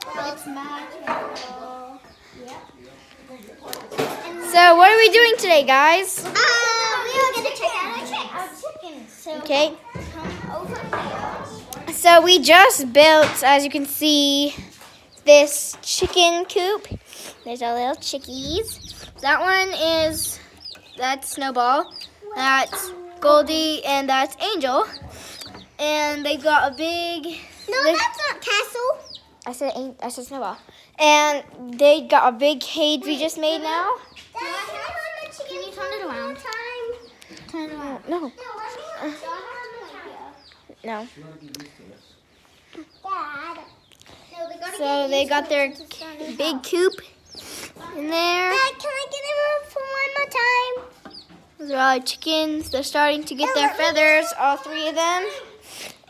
It's magical. Yep. So what are we doing today, guys? We are going to check out our chickens. So Okay. come over here. So we just built, as you can see, this chicken coop. There's our little chickies. That's Snowball. That's Goldie, and that's Angel. And they got a big. No, that's not Castle. I said Snowball. And they got a big cage we just made now. Dad, can you turn it around? Turn it around. No. No. Dad. So they got their big coop in there. Dad, can I get it for one more time? Those are all our chickens. They're starting to get their feathers, all three of them.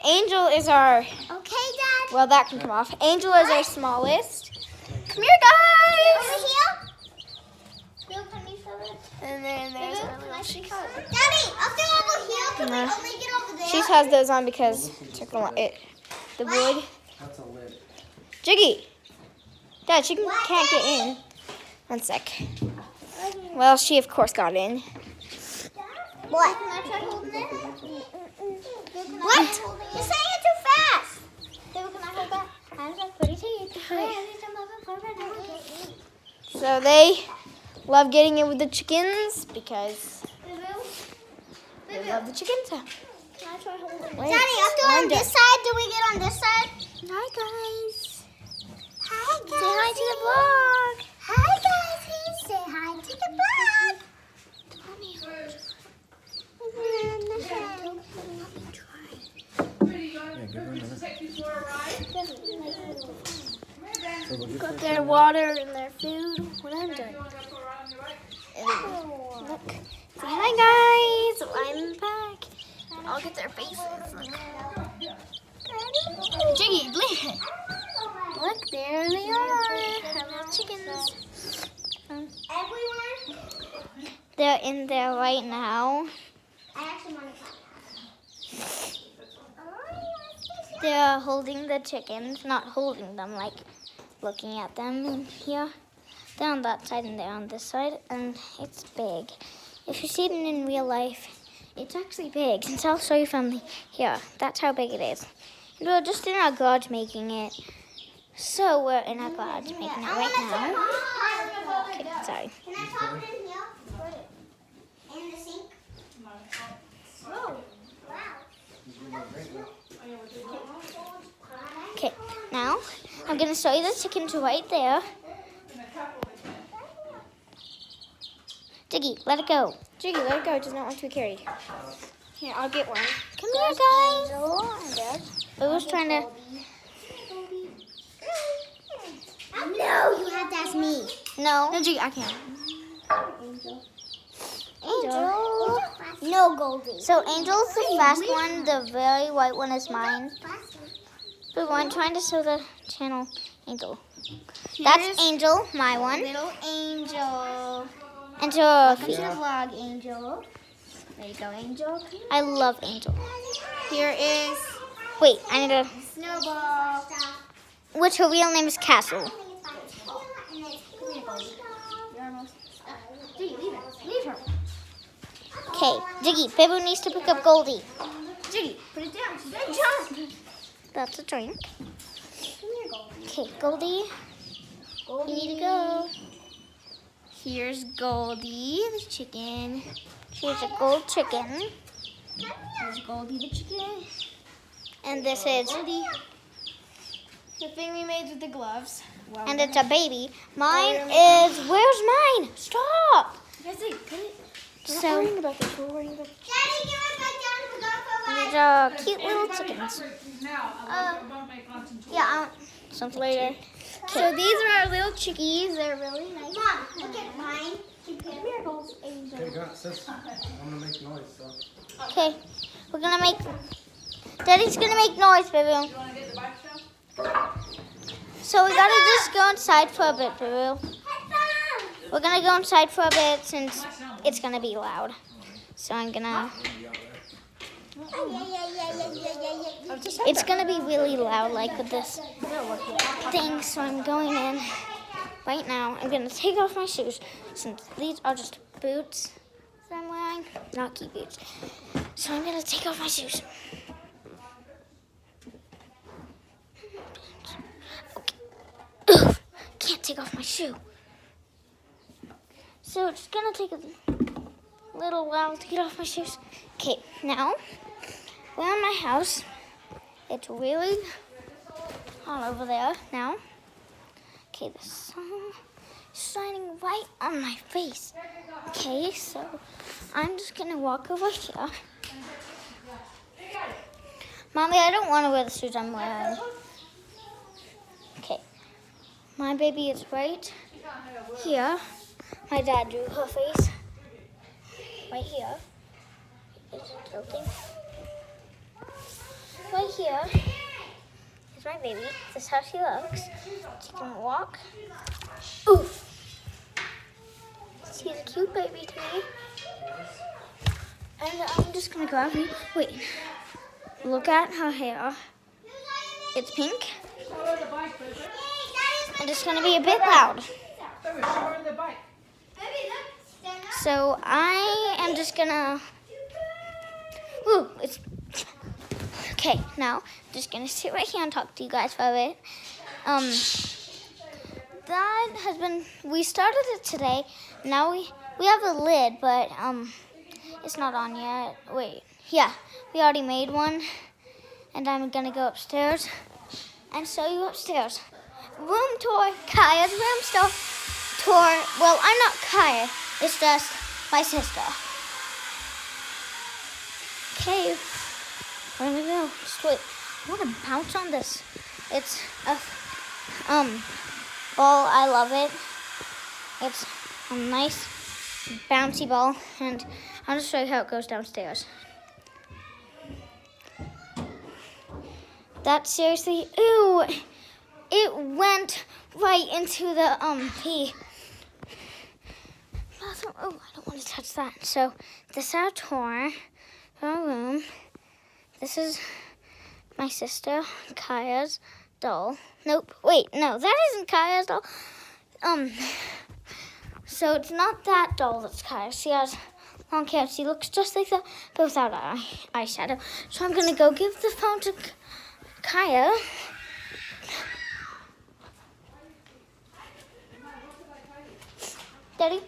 Angel is our, Okay, Dad. well, that can come off. Angel is our smallest. Come here, guys. Over here. Bill, can you show it? And then there's our little Daddy, I'll go over here. Can we only get over there? She has those on because the wood. That's a lid. Jiggy. Dad, she can't get in. One sec. Well, she of course got in. What? Can I try holding it? What? You're saying it too fast. Bill, can I hold that? I have pretty teeth. So they love getting in with the chickens because they love the chickens. Can I try holding it? Wait, Daddy, after on Linda. this side, do we get on this side? Hi, guys. Hi, guys. Say hi to the vlog. Hi, guys. Please say hi to the vlog. Got their water and their food. What I'm doing. Look. Say hi, guys. I'm back. I'll get their faces. Look. Jiggy, leave it. Look, there they are. Our little chickens. Everyone, They're in there right now. I actually want to They're holding the chickens. Not holding them, like looking at them. And here, they're on that side and they're on this side. And it's big. If you see it in real life, it's actually big. And so I'll show you from here. That's how big it is. And we're just in our garage making it. So we're in our garage making it right now. Okay, sorry. Can I pop it in here? Put it in the sink. Oh, wow. Okay, now I'm going to show you the chickens right there. Jiggy, let it go. Jiggy, let it go. It does not want to be carried. Here, I'll get one. Come here, guys. I was trying to... No, you have to ask me. No, Jiggy, I can't. Angel. No, Goldie. So Angel's the fast one. The very white one is mine. But I'm trying to show the channel Angel. That's Angel, my one. Little Angel. Angel. Welcome to the vlog, Angel. There you go, Angel. I love Angel. Here is Wait, I need to... Snowball. Which her real name is Castle. Leave her. Okay, Jiggy, Bibu needs to pick up Goldie. Jiggy, put it down. She didn't jump. That's a drink. Come here, Goldie. Okay, Goldie, you need to go. Here's Goldie, the chicken. She's a gold chicken. Here's Goldie the chicken. And this is... The thing we made with the gloves. Wow. And it's a baby. Mine is... Where's mine? Stop! Guys, put it. So, Daddy, give us back down. We're going for a these ride. are cute little chickens. Yeah, Something later. so these are our little chickies. They're really nice. Mom, look at mine. Here goes Angel. Okay, go, sis. I'm gonna make noise, so. Okay, we're gonna make... Daddy's gonna make noise, baby. So we gotta just go inside for a bit, baby. We're gonna go inside for a bit since it's gonna be loud. So I'm gonna It's gonna be really loud, like with this thing. So I'm going in right now. I'm gonna take off my shoes since these are just boots that I'm wearing, not key boots. So I'm gonna take off my shoes. Okay. Ugh, can't take off my shoe. So it's gonna take a little while to get off my shoes. Okay, now we're in my house. It's really hot over there now. Okay, the sun is shining right on my face. Okay, so I'm just gonna walk over here. Mommy, I don't want to wear the shoes I'm wearing. Okay, my baby is right here. My dad drew her face right here. Is it tilting? Right here is my baby. This is how she looks. She can walk. Ooh! She's a cute baby to me. And I'm just gonna grab you. Wait. Look at her hair. It's pink. And it's gonna be a bit loud. So I am just gonna. Ooh, it's. Okay, now I'm just gonna sit right here and talk to you guys for a bit. That has been. We started it today. Now we have a lid, but it's not on yet. Wait, yeah, we already made one, and I'm gonna go upstairs and show you upstairs. Room tour, Kaya's room tour. Well, I'm not Kaya. It's just my sister. Okay, where do we go? Just wait. I want to bounce on this. It's a ball. I love it. It's a nice bouncy ball, and I'll just show you how it goes downstairs. That seriously, ew! It went right into the pee. Oh, I don't want to touch that. So this is our tour, our room. This is my sister Kaya's doll. Nope. Wait, no, that isn't Kaya's doll. So it's not that doll that's Kaya. She has long hair. She looks just like that, but without eyeshadow. So I'm gonna go give the phone to Kaya. Daddy?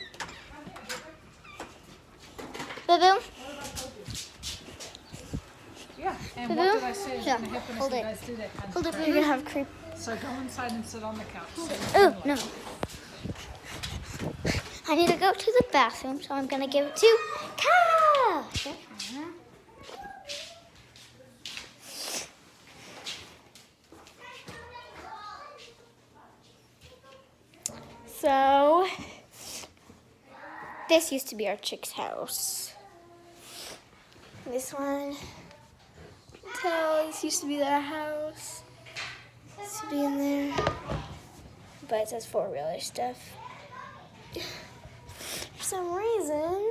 Boo-boo? Yeah, and Boo-boo? what did I say is Yeah, going to happen if hold you it. guys do that kind of Hold it, stuff? you're gonna have creep. So go inside and sit on the couch. Oh, no. I need to go to the bathroom, so I'm gonna give it to Kaya. So, this used to be our chick's house. This one, this used to be their house. Used to be in there, but it says four-wheeler stuff. For some reason,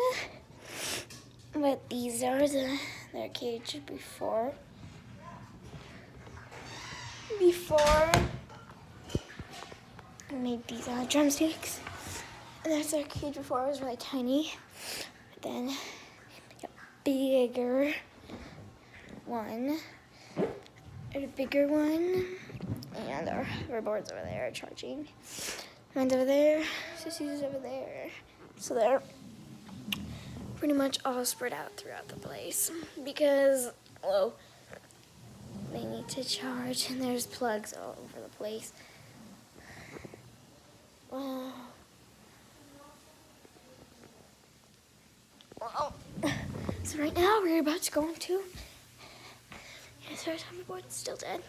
but these are their cage before. I made these drumsticks. And that's our cage before. It was really tiny. But then a bigger one. A bigger one. And our board's over there charging. Mine's over there. Sissy's over there. So they're pretty much all spread out throughout the place. Because, well, they need to charge. And there's plugs all over the place. Oh. Well, so right now we're about to go into. Yes, our time board's still dead.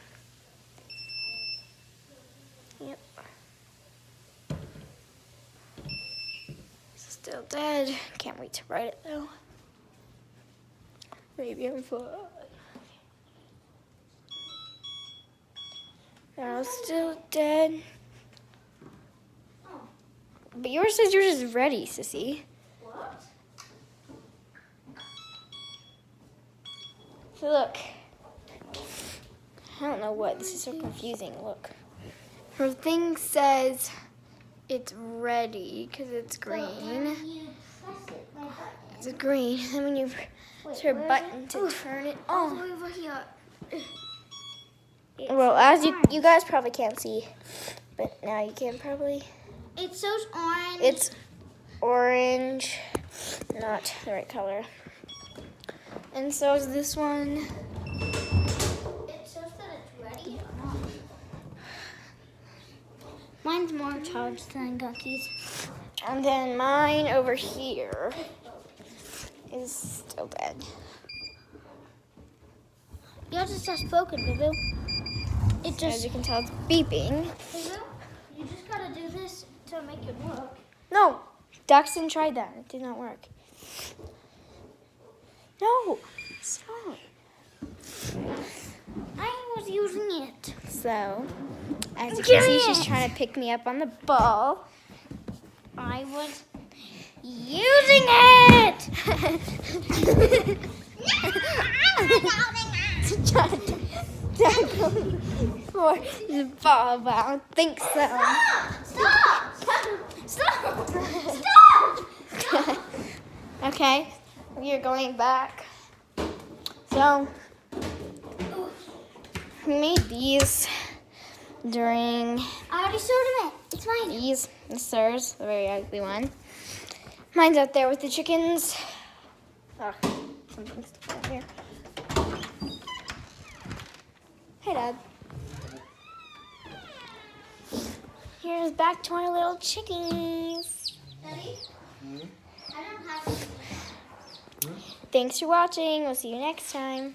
Yep. It's still dead. Can't wait to write it though. Maybe I'm full. Now still dead. But yours says yours is ready, Sissy. What? Look. I don't know what. This is so confusing. Look. Her thing says it's ready because it's green. It's green. And when you press her button to turn it on. Over here. Well, as you guys probably can't see, but now you can probably. It shows orange. It's orange, not the right color. And so is this one. It shows that it's ready or not. Mine's more charged than Gucky's. And then mine over here is still dead. Yours is just broken, Boo. It As just. you can tell, it's beeping. Boo, you just gotta do this to make it work. No, Daxton tried that. It did not work. No, stop. I was using it. So, as you can see, she's trying to pick me up on the ball. I was Using it! For the ball, but I don't think so. Stop! Stop! Stop! Okay, we are going back. So, we made these during I already showed him it. It's mine. these. This is hers, the very ugly one. Mine's out there with the chickens. Oh, something's stuck out here. Hey, Dad. Here's back to our little chickies. Daddy? I don't have it. Thanks for watching. We'll see you next time.